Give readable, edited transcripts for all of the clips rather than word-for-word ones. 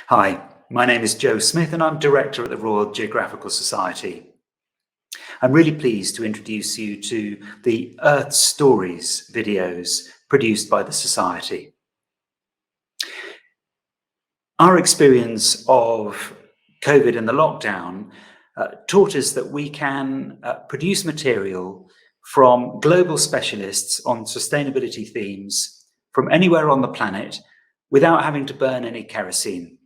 Hi, my name is Joe Smith and I'm Director at the Royal Geographical Society. I'm really pleased to introduce you to the Earth Stories videos produced by the Society. Our experience of COVID and the lockdown taught us that we can produce material from global specialists on sustainability themes from anywhere on the planet without having to burn any kerosene.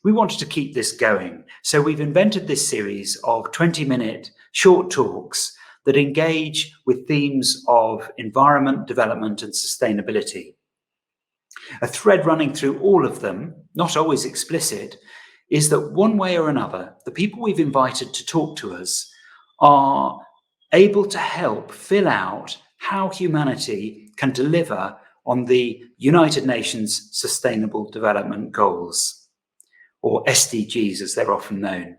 We wanted to keep this going, so we've invented this series of 20-minute short talks that engage with themes of environment, development, and sustainability. A thread running through all of them, not always explicit, is that one way or another, the people we've invited to talk to us are able to help fill out how humanity can deliver on the United Nations Sustainable Development Goals, or SDGs as they're often known.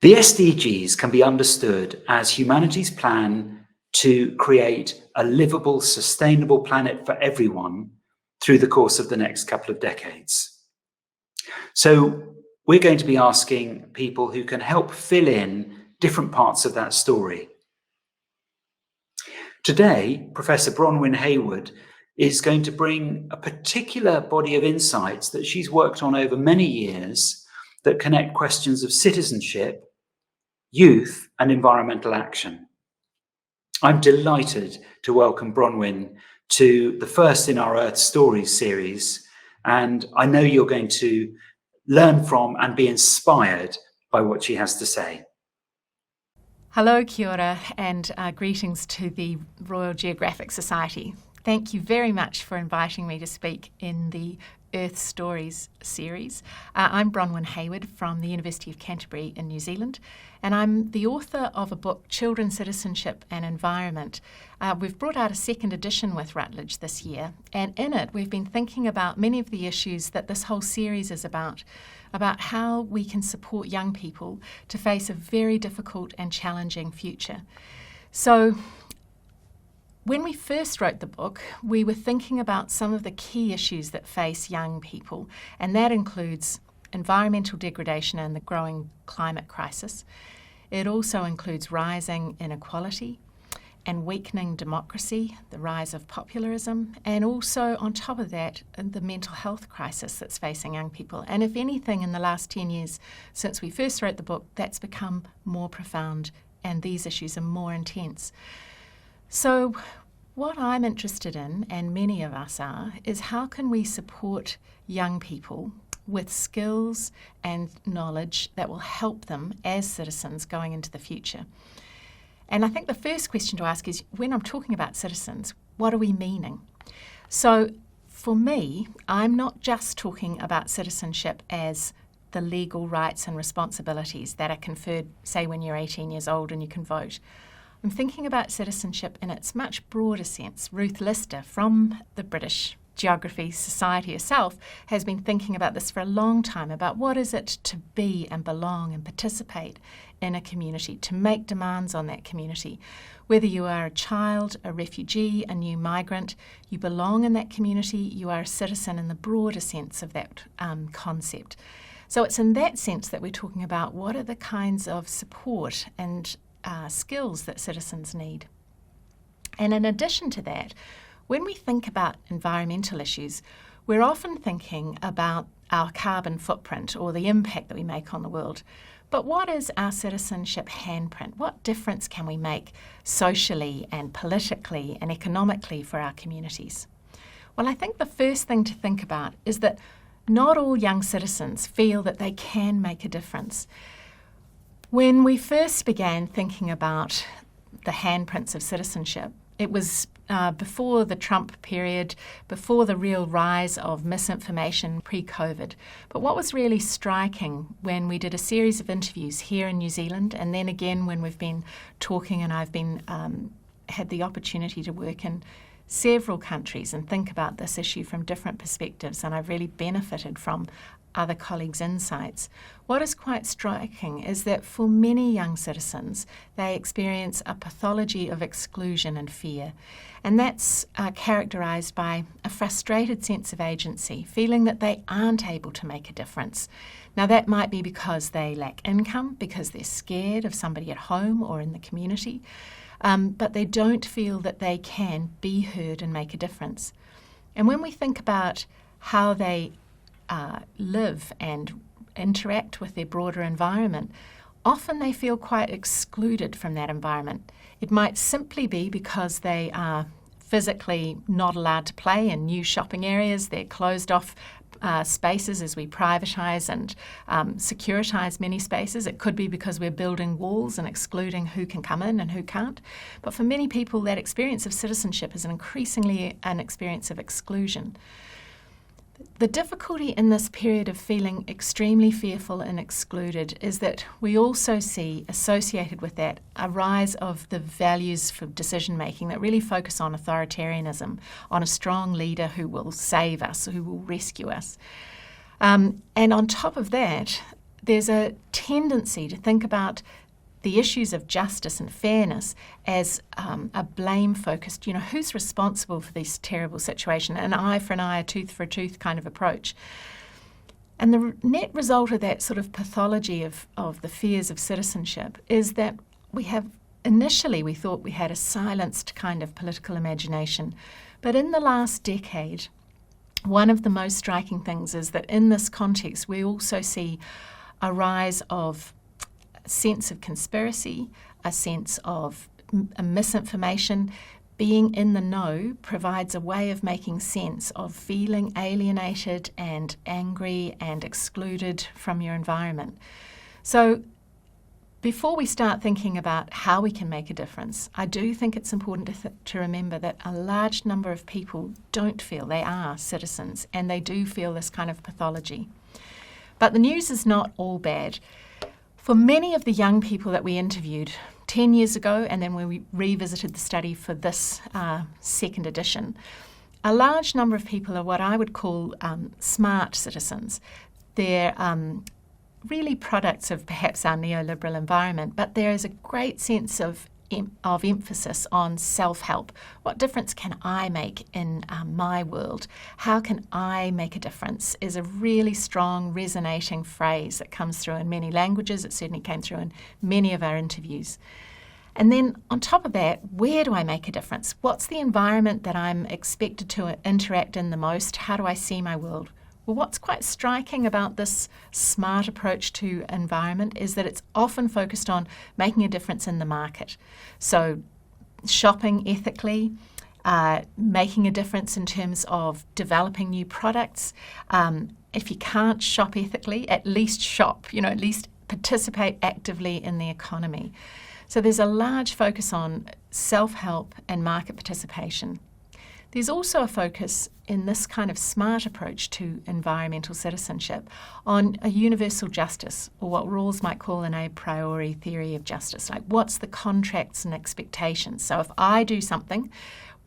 The SDGs can be understood as humanity's plan to create a livable, sustainable planet for everyone through the course of the next couple of decades. So we're going to be asking people who can help fill in different parts of that story. Today, Professor Bronwyn Hayward is going to bring a particular body of insights that she's worked on over many years that connect questions of citizenship, youth, and environmental action. I'm delighted to welcome Bronwyn to the first in our Earth Stories series, and I know you're going to learn from and be inspired by what she has to say. Hello, kia ora, and greetings to the Royal Geographic Society. Thank you very much for inviting me to speak in the Earth Stories series. I'm Bronwyn Hayward from the University of Canterbury in New Zealand, and I'm the author of a book, Children, Citizenship and Environment. We've brought out a second edition with Routledge this year, and in it we've been thinking about many of the issues that this whole series is about how we can support young people to face a very difficult and challenging future. So, when we first wrote the book, we were thinking about some of the key issues that face young people, and that includes environmental degradation and the growing climate crisis. It also includes rising inequality and weakening democracy, the rise of popularism, and also on top of that, the mental health crisis that's facing young people. And if anything, in the last 10 years since we first wrote the book, that's become more profound and these issues are more intense. So what I'm interested in, and many of us are, is how can we support young people with skills and knowledge that will help them as citizens going into the future. And I think the first question to ask is, when I'm talking about citizens, what are we meaning? So for me, I'm not just talking about citizenship as the legal rights and responsibilities that are conferred, say, when you're 18 years old and you can vote. I'm thinking about citizenship in its much broader sense. Ruth Lister from the British Geography Society herself has been thinking about this for a long time, about what is it to be and belong and participate in a community, to make demands on that community. Whether you are a child, a refugee, a new migrant, you belong in that community, you are a citizen in the broader sense of that concept. So it's in that sense that we're talking about what are the kinds of support and skills that citizens need. And in addition to that, when we think about environmental issues, we're often thinking about our carbon footprint or the impact that we make on the world. But what is our citizenship handprint? What difference can we make socially and politically and economically for our communities? Well, I think the first thing to think about is that not all young citizens feel that they can make a difference. When we first began thinking about the handprints of citizenship, it was before the Trump period, before the real rise of misinformation pre-COVID. But what was really striking when we did a series of interviews here in New Zealand, and then again when we've been talking and I've been had the opportunity to work in several countries and think about this issue from different perspectives, and I've really benefited from other colleagues' insights. What is quite striking is that for many young citizens, they experience a pathology of exclusion and fear. And that's characterised by a frustrated sense of agency, feeling that they aren't able to make a difference. Now, that might be because they lack income, because they're scared of somebody at home or in the community, but they don't feel that they can be heard and make a difference. And when we think about how they live and interact with their broader environment, often they feel quite excluded from that environment. It might simply be because they are physically not allowed to play in new shopping areas. They're closed off spaces as we privatise and securitise many spaces. It could be because we're building walls and excluding who can come in and who can't. But for many people, that experience of citizenship is increasingly an experience of exclusion. The difficulty in this period of feeling extremely fearful and excluded is that we also see associated with that a rise of the values for decision making that really focus on authoritarianism, on a strong leader who will save us, who will rescue us. And on top of that, there's a tendency to think about the issues of justice and fairness as a blame-focused, who's responsible for this terrible situation, an eye for an eye, a tooth for a tooth kind of approach. And the net result of that sort of pathology of the fears of citizenship is that initially we thought we had a silenced kind of political imagination, but in the last decade, one of the most striking things is that in this context we also see a rise of sense of conspiracy, a sense of misinformation. Being in the know provides a way of making sense of feeling alienated and angry and excluded from your environment. So before we start thinking about how we can make a difference, I do think it's important to remember that a large number of people don't feel they are citizens, and they do feel this kind of pathology. But the news is not all bad. For many of the young people that we interviewed 10 years ago, and then when we revisited the study for this second edition, a large number of people are what I would call smart citizens. They're really products of perhaps our neoliberal environment, but there is a great sense of emphasis on self-help. What difference can I make in my world? How can I make a difference is a really strong, resonating phrase that comes through in many languages. It certainly came through in many of our interviews. And then on top of that, where do I make a difference? What's the environment that I'm expected to interact in the most? How do I see my world? Well, what's quite striking about this smart approach to environment is that it's often focused on making a difference in the market. So shopping ethically, making a difference in terms of developing new products. If you can't shop ethically, at least shop, at least participate actively in the economy. So there's a large focus on self-help and market participation. There's also a focus in this kind of smart approach to environmental citizenship on a universal justice, or what Rawls might call an a priori theory of justice, like what's the contracts and expectations. So if I do something,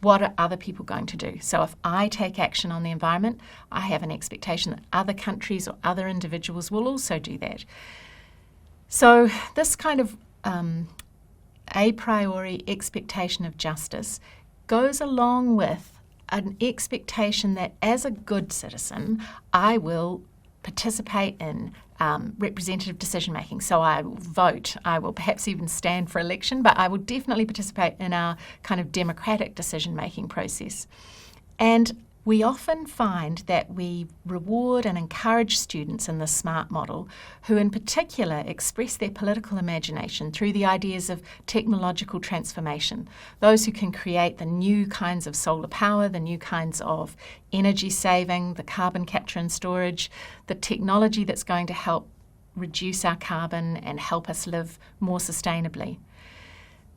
what are other people going to do? So if I take action on the environment, I have an expectation that other countries or other individuals will also do that. So this kind of a priori expectation of justice goes along with an expectation that as a good citizen, I will participate in representative decision making. So I will vote, I will perhaps even stand for election, but I will definitely participate in our kind of democratic decision making process. And we often find that we reward and encourage students in the SMART model who in particular express their political imagination through the ideas of technological transformation, those who can create the new kinds of solar power, the new kinds of energy saving, the carbon capture and storage, the technology that's going to help reduce our carbon and help us live more sustainably.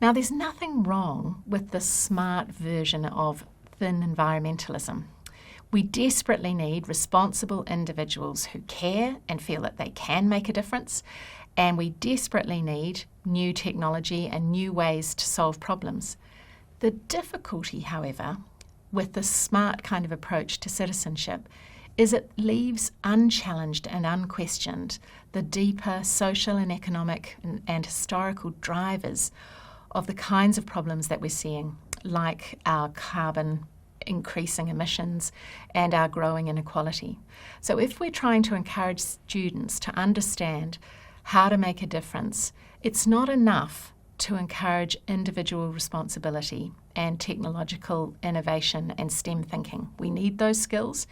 Now, there's nothing wrong with the SMART version of thin environmentalism. We desperately need responsible individuals who care and feel that they can make a difference, and we desperately need new technology and new ways to solve problems. The difficulty, however, with this smart kind of approach to citizenship is it leaves unchallenged and unquestioned the deeper social and economic and historical drivers of the kinds of problems that we're seeing, like our carbon increasing emissions and our growing inequality. So if we're trying to encourage students to understand how to make a difference, it's not enough to encourage individual responsibility and technological innovation and STEM thinking. We need those skills,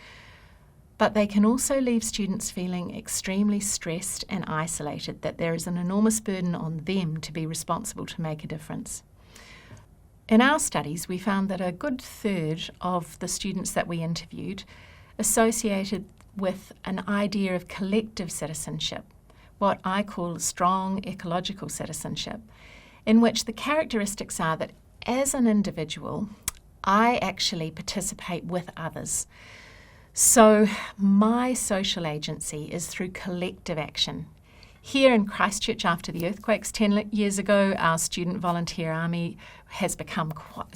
but they can also leave students feeling extremely stressed and isolated, that there is an enormous burden on them to be responsible to make a difference. In our studies, we found that a good third of the students that we interviewed associated with an idea of collective citizenship, what I call strong ecological citizenship, in which the characteristics are that as an individual, I actually participate with others. So my social agency is through collective action. Here in Christchurch, after the earthquakes 10 years ago, our student volunteer army has become quite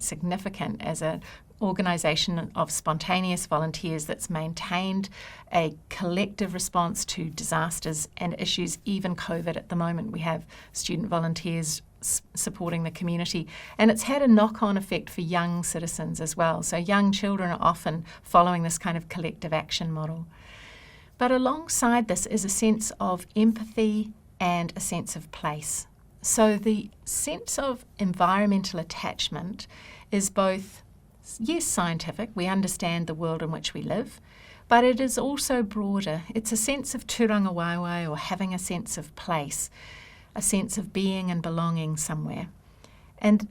significant as an organisation of spontaneous volunteers that's maintained a collective response to disasters and issues, even COVID at the moment. We have student volunteers supporting the community, and it's had a knock-on effect for young citizens as well. So young children are often following this kind of collective action model. But alongside this is a sense of empathy and a sense of place. So the sense of environmental attachment is both, yes, scientific, we understand the world in which we live, but it is also broader. It's a sense of tūranga waiwai, or having a sense of place, a sense of being and belonging somewhere. And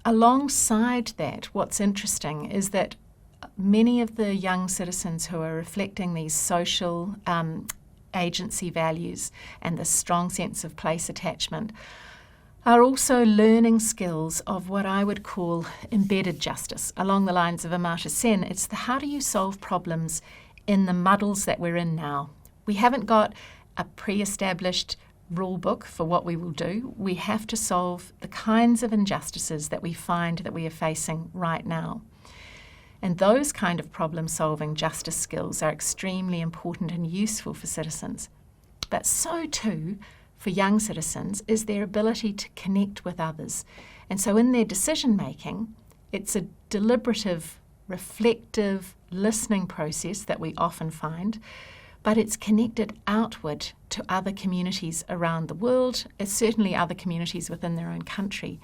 alongside that, what's interesting is that many of the young citizens who are reflecting these social agency values and the strong sense of place attachment are also learning skills of what I would call embedded justice. Along the lines of Amartya Sen, it's the how do you solve problems in the muddles that we're in now. We haven't got a pre-established rule book for what we will do. We have to solve the kinds of injustices that we find that we are facing right now. And those kind of problem-solving justice skills are extremely important and useful for citizens. But so too, for young citizens, is their ability to connect with others. And so in their decision-making, it's a deliberative, reflective, listening process that we often find, but it's connected outward to other communities around the world, certainly other communities within their own country,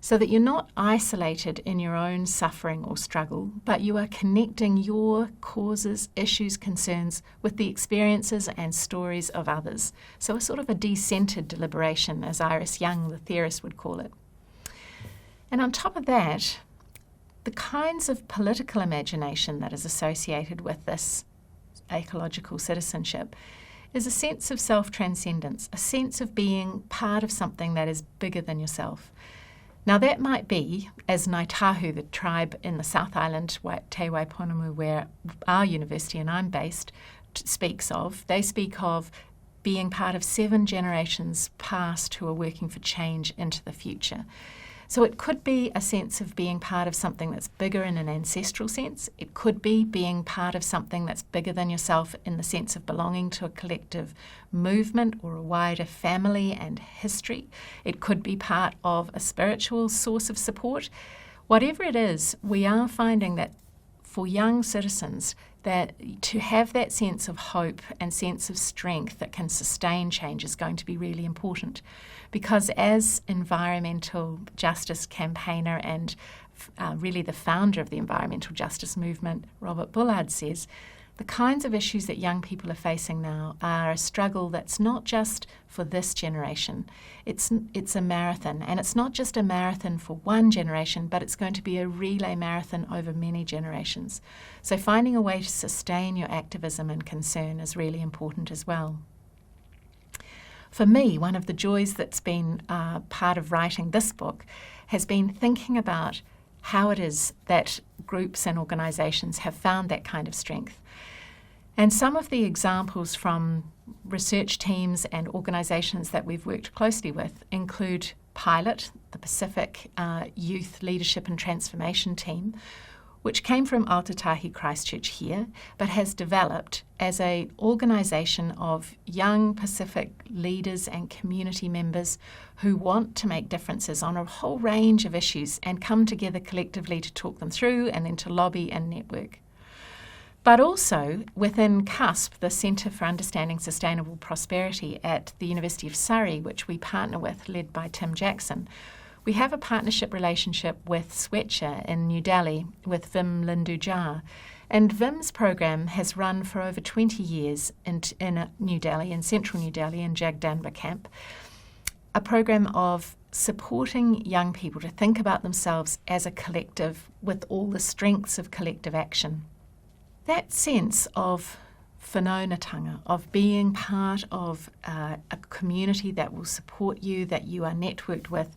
so that you're not isolated in your own suffering or struggle, but you are connecting your causes, issues, concerns with the experiences and stories of others. So a sort of a decentered deliberation, as Iris Young, the theorist, would call it. And on top of that, the kinds of political imagination that is associated with this ecological citizenship is a sense of self-transcendence, a sense of being part of something that is bigger than yourself. Now that might be, as Ngāi Tahu, the tribe in the South Island, Te Waiponamu, where our university and I'm based, speaks of. They speak of being part of 7 generations past who are working for change into the future. So it could be a sense of being part of something that's bigger in an ancestral sense. It could be being part of something that's bigger than yourself in the sense of belonging to a collective movement or a wider family and history. It could be part of a spiritual source of support. Whatever it is, we are finding that for young citizens, that to have that sense of hope and sense of strength that can sustain change is going to be really important. Because as environmental justice campaigner and really the founder of the environmental justice movement, Robert Bullard, says, the kinds of issues that young people are facing now are a struggle that's not just for this generation. It's a marathon, and it's not just a marathon for one generation, but it's going to be a relay marathon over many generations. So finding a way to sustain your activism and concern is really important as well. For me, one of the joys that's been part of writing this book has been thinking about how it is that groups and organisations have found that kind of strength. And some of the examples from research teams and organisations that we've worked closely with include Pilot, the Pacific Youth Leadership and Transformation Team, which came from Aotearoa Christchurch here, but has developed as an organisation of young Pacific leaders and community members who want to make differences on a whole range of issues and come together collectively to talk them through and then to lobby and network. But also within CUSP, the Centre for Understanding Sustainable Prosperity at the University of Surrey, which we partner with, led by Tim Jackson, we have a partnership relationship with Swetcher in New Delhi with Vim Lindujar. And Vim's program has run for over 20 years in New Delhi, in central New Delhi, in Jagdamba camp, a program of supporting young people to think about themselves as a collective with all the strengths of collective action. That sense of whanaungatanga, of being part of a community that will support you, that you are networked with,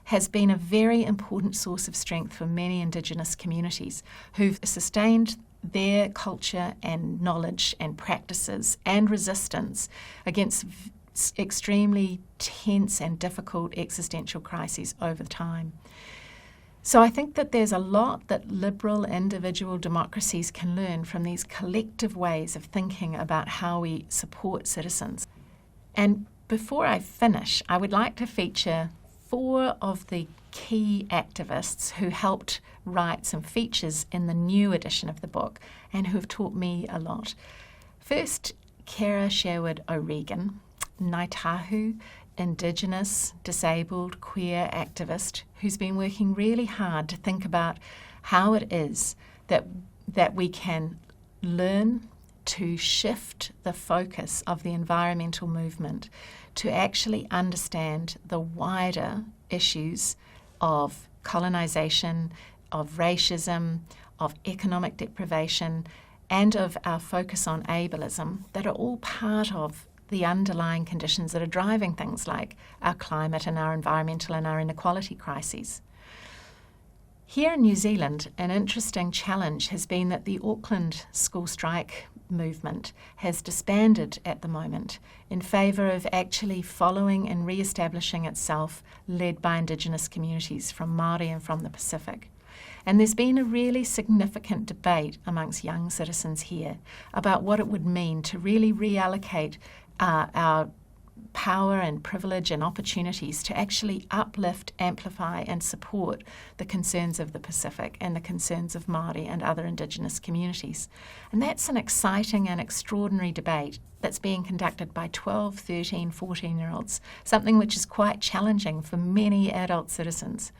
has been a very important source of strength for many Indigenous communities who've sustained their culture and knowledge and practices and resistance against extremely tense and difficult existential crises over time. So I think that there's a lot that liberal individual democracies can learn from these collective ways of thinking about how we support citizens. And before I finish, I would like to feature 4 of the key activists who helped write some features in the new edition of the book and who have taught me a lot. First, Kara Sherwood O'Regan, Ngaitahu, Indigenous, disabled, queer activist who's been working really hard to think about how it is that we can learn to shift the focus of the environmental movement to actually understand the wider issues of colonisation, of racism, of economic deprivation, and of our focus on ableism that are all part of the underlying conditions that are driving things like our climate and our environmental and our inequality crises. Here in New Zealand, an interesting challenge has been that the Auckland school strike movement has disbanded at the moment in favour of actually following and re-establishing itself led by Indigenous communities from Māori and from the Pacific. And there's been a really significant debate amongst young citizens here about what it would mean to really reallocate our power and privilege and opportunities to actually uplift, amplify and support the concerns of the Pacific and the concerns of Māori and other Indigenous communities. And that's an exciting and extraordinary debate that's being conducted by 12, 13, 14-year-olds, something which is quite challenging for many adult citizens.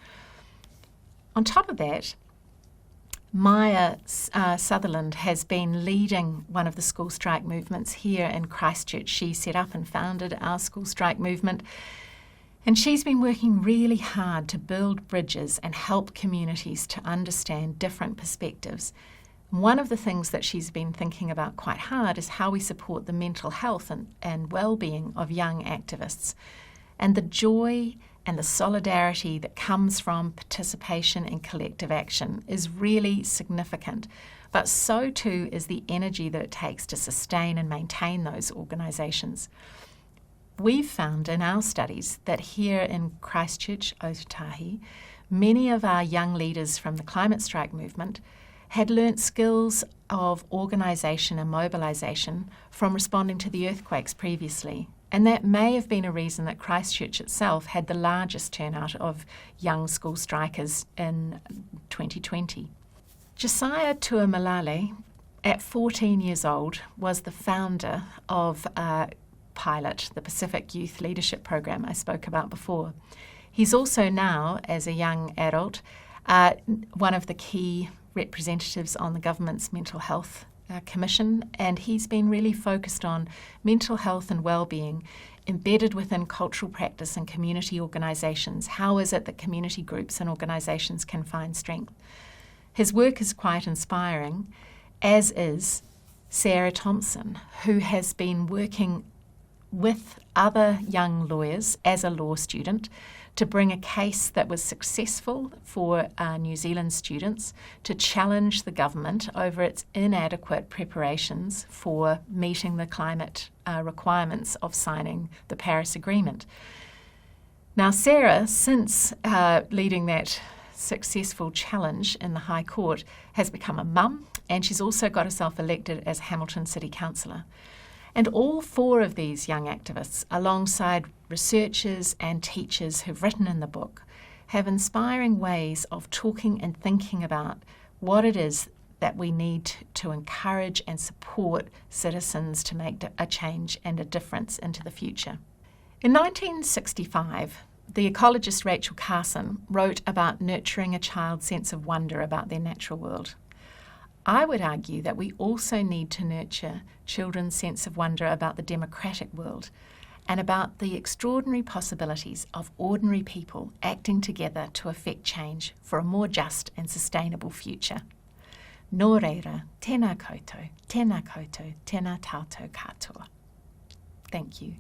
On top of that, Maya Sutherland has been leading one of the school strike movements here in Christchurch. She set up and founded our school strike movement, and she's been working really hard to build bridges and help communities to understand different perspectives. One of the things that she's been thinking about quite hard is how we support the mental health and well-being of young activists, and the joy and the solidarity that comes from participation in collective action is really significant. But so too is the energy that it takes to sustain and maintain those organisations. We've found in our studies that here in Christchurch, Aotearoa, many of our young leaders from the climate strike movement had learnt skills of organisation and mobilisation from responding to the earthquakes previously. And that may have been a reason that Christchurch itself had the largest turnout of young school strikers in 2020. Josiah Tuamalale, at 14 years old, was the founder of Pilot, the Pacific Youth Leadership Program I spoke about before. He's also now, as a young adult, one of the key representatives on the government's mental health Commission, and he's been really focused on mental health and well-being embedded within cultural practice and community organisations. How is it that community groups and organisations can find strength? His work is quite inspiring, as is Sarah Thompson, who has been working with other young lawyers as a law student to bring a case that was successful for New Zealand students to challenge the government over its inadequate preparations for meeting the climate requirements of signing the Paris Agreement. Now, Sarah, since leading that successful challenge in the High Court, has become a mum, and she's also got herself elected as Hamilton City Councillor. And all four of these young activists, alongside researchers and teachers who've written in the book, have inspiring ways of talking and thinking about what it is that we need to encourage and support citizens to make a change and a difference into the future. In 1965, the ecologist Rachel Carson wrote about nurturing a child's sense of wonder about their natural world. I would argue that we also need to nurture children's sense of wonder about the democratic world and about the extraordinary possibilities of ordinary people acting together to effect change for a more just and sustainable future. Nō reira, tēnā koutou, tēnā koutou, tēnā tātou katoa. Thank you.